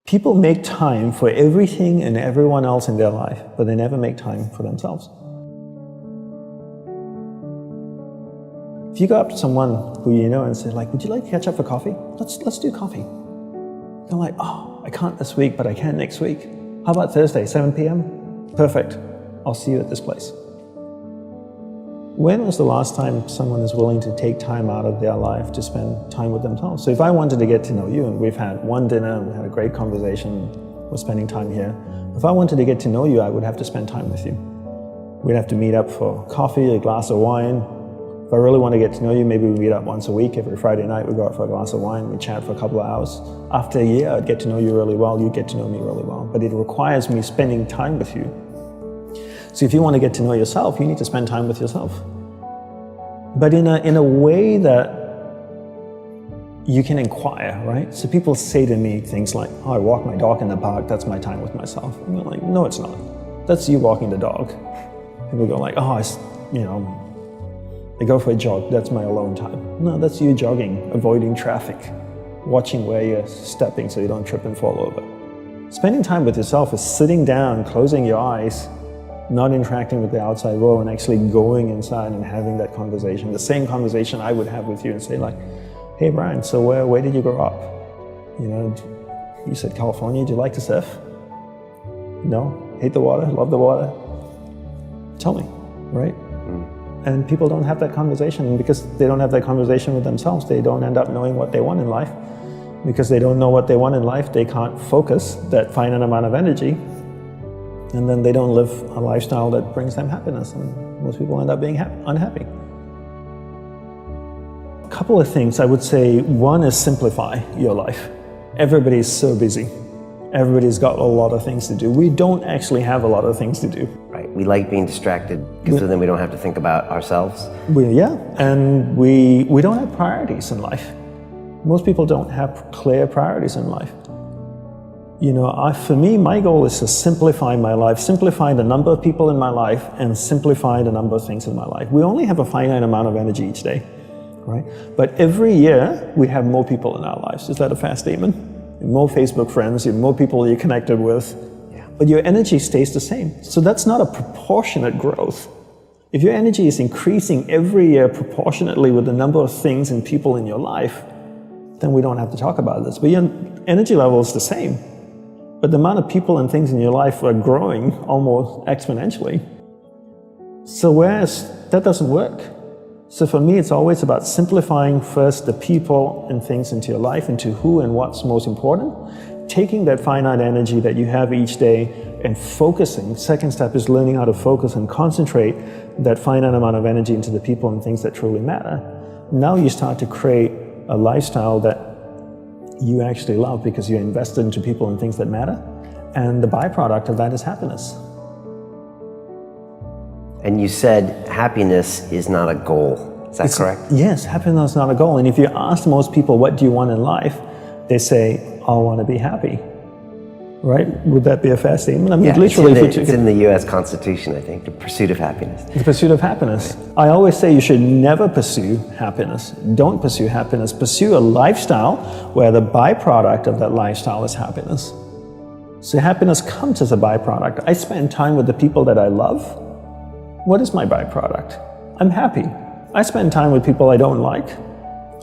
People make time for everything and everyone else in their life, but they never make time for themselves. If you go up to someone who you know and say, like, would you like to catch up for coffee? Let's do coffee. They're like, oh, I can't this week, but I can next week. How about Thursday, 7 p.m.? Perfect. I'll see you at this place. When was the last time someone is willing to take time out of their life to spend time with themselves? So if I wanted to get to know you, and we've had one dinner, and we had a great conversation, we're spending time here. If I wanted to get to know you, I would have to spend time with you. We'd have to meet up for coffee, a glass of wine. If I really want to get to know you, maybe we meet up once a week. Every Friday night we go out for a glass of wine, we chat for a couple of hours. After a year, I'd get to know you really well, you'd get to know me really well. But it requires me spending time with you. So if you want to get to know yourself, you need to spend time with yourself. But in a way that you can inquire, right? So people say to me things like, oh, I walk my dog in the park, that's my time with myself. And you're like, no, it's not. That's you walking the dog. People go like, oh, I go for a jog, that's my alone time. No, that's you jogging, avoiding traffic, watching where you're stepping so you don't trip and fall over. Spending time with yourself is sitting down, closing your eyes, not interacting with the outside world, and actually going inside and having that conversation. The same conversation I would have with you and say like, hey Brian, so where did you grow up? You know, you said California, do you like to surf? No? Hate the water, love the water? Tell me, right? And people don't have that conversation, and because they don't have that conversation with themselves, they don't end up knowing what they want in life. Because they don't know what they want in life, they can't focus that finite amount of energy, and then they don't live a lifestyle that brings them happiness, and most people end up being unhappy. A couple of things I would say. One is simplify your life. Everybody's so busy. Everybody's got a lot of things to do. We don't actually have a lot of things to do. Right, we like being distracted because then we don't have to think about ourselves. And we don't have priorities in life. Most people don't have clear priorities in life. You know, for me, my goal is to simplify my life, simplify the number of people in my life, and simplify the number of things in my life. We only have a finite amount of energy each day, right? But every year, we have more people in our lives. Is that a fair statement? More Facebook friends, you have more people you're connected with, but your energy stays the same. So that's not a proportionate growth. If your energy is increasing every year proportionately with the number of things and people in your life, then we don't have to talk about this. But your energy level is the same. But the amount of people and things in your life are growing almost exponentially. So whereas that doesn't work. So for me, it's always about simplifying first the people and things into your life, into who and what's most important, taking that finite energy that you have each day and focusing. Second step is learning how to focus and concentrate that finite amount of energy into the people and things that truly matter. Now you start to create a lifestyle that you actually love because you're invested into people and things that matter. And the byproduct of that is happiness. And you said happiness is not a goal. Is that correct? Yes, happiness is not a goal. And if you ask most people, what do you want in life? They say, I want to be happy. Right? Would that be a fair statement? I mean, literally, it's in the U.S. Constitution, I think, the pursuit of happiness. The pursuit of happiness. Right. I always say you should never pursue happiness. Don't pursue happiness. Pursue a lifestyle where the byproduct of that lifestyle is happiness. So happiness comes as a byproduct. I spend time with the people that I love. What is my byproduct? I'm happy. I spend time with people I don't like.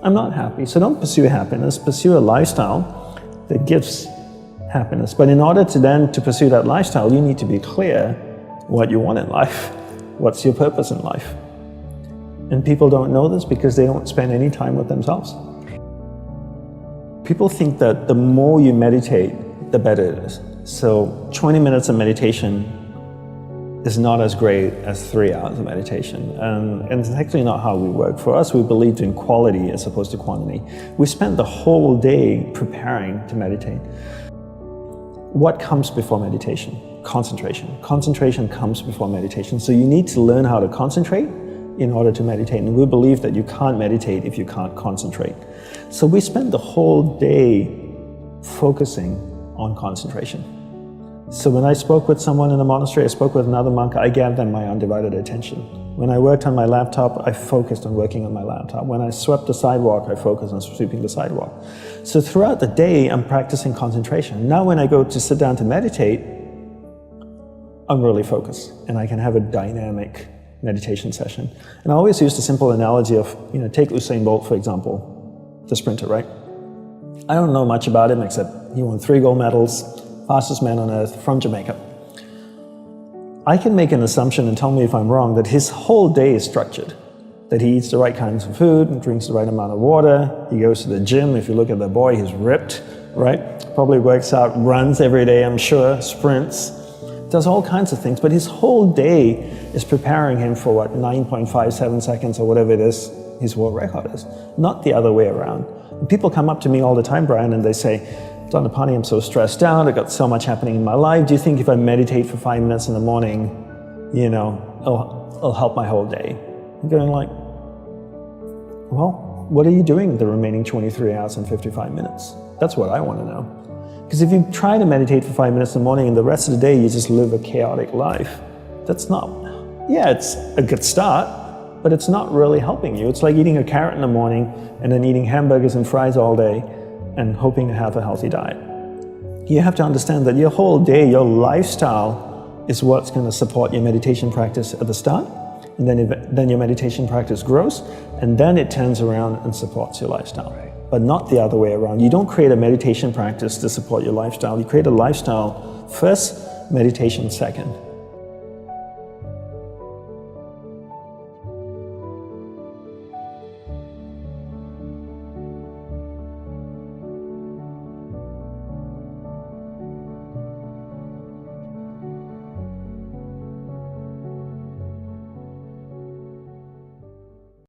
I'm not happy. So don't pursue happiness. Pursue a lifestyle that gives happiness. But in order to pursue that lifestyle, you need to be clear what you want in life. What's your purpose in life? And people don't know this because they don't spend any time with themselves. People think that the more you meditate, the better it is. So 20 minutes of meditation is not as great as 3 hours of meditation. And it's actually not how we work. For us, we believed in quality as opposed to quantity. We spent the whole day preparing to meditate. What comes before meditation? Concentration. Concentration comes before meditation. So you need to learn how to concentrate in order to meditate. And we believe that you can't meditate if you can't concentrate. So we spend the whole day focusing on concentration. So when I spoke with someone in the monastery, I spoke with another monk, I gave them my undivided attention. When I worked on my laptop, I focused on working on my laptop. When I swept the sidewalk, I focused on sweeping the sidewalk. So throughout the day, I'm practicing concentration. Now when I go to sit down to meditate, I'm really focused, and I can have a dynamic meditation session. And I always use the simple analogy of, take Usain Bolt, for example, the sprinter, right? I don't know much about him except he won 3 gold medals, fastest man on earth from Jamaica. I can make an assumption, and tell me if I'm wrong, that his whole day is structured. That he eats the right kinds of food and drinks the right amount of water. He goes to the gym. If you look at the boy, he's ripped, right? Probably works out, runs every day, I'm sure, sprints, does all kinds of things. But his whole day is preparing him for 9.57 seconds or whatever it is his world record is, not the other way around. And people come up to me all the time, Brian, and they say, Dandapani, I'm so stressed out, I've got so much happening in my life. Do you think if I meditate for 5 minutes in the morning, it'll help my whole day? I'm going like, well, what are you doing the remaining 23 hours and 55 minutes? That's what I want to know. Because if you try to meditate for 5 minutes in the morning and the rest of the day you just live a chaotic life, that's not, it's a good start, but it's not really helping you. It's like eating a carrot in the morning and then eating hamburgers and fries all day and hoping to have a healthy diet. You have to understand that your whole day, your lifestyle is what's going to support your meditation practice at the start, and then your meditation practice grows, and then it turns around and supports your lifestyle. But not the other way around. You don't create a meditation practice to support your lifestyle. You create a lifestyle first, meditation second.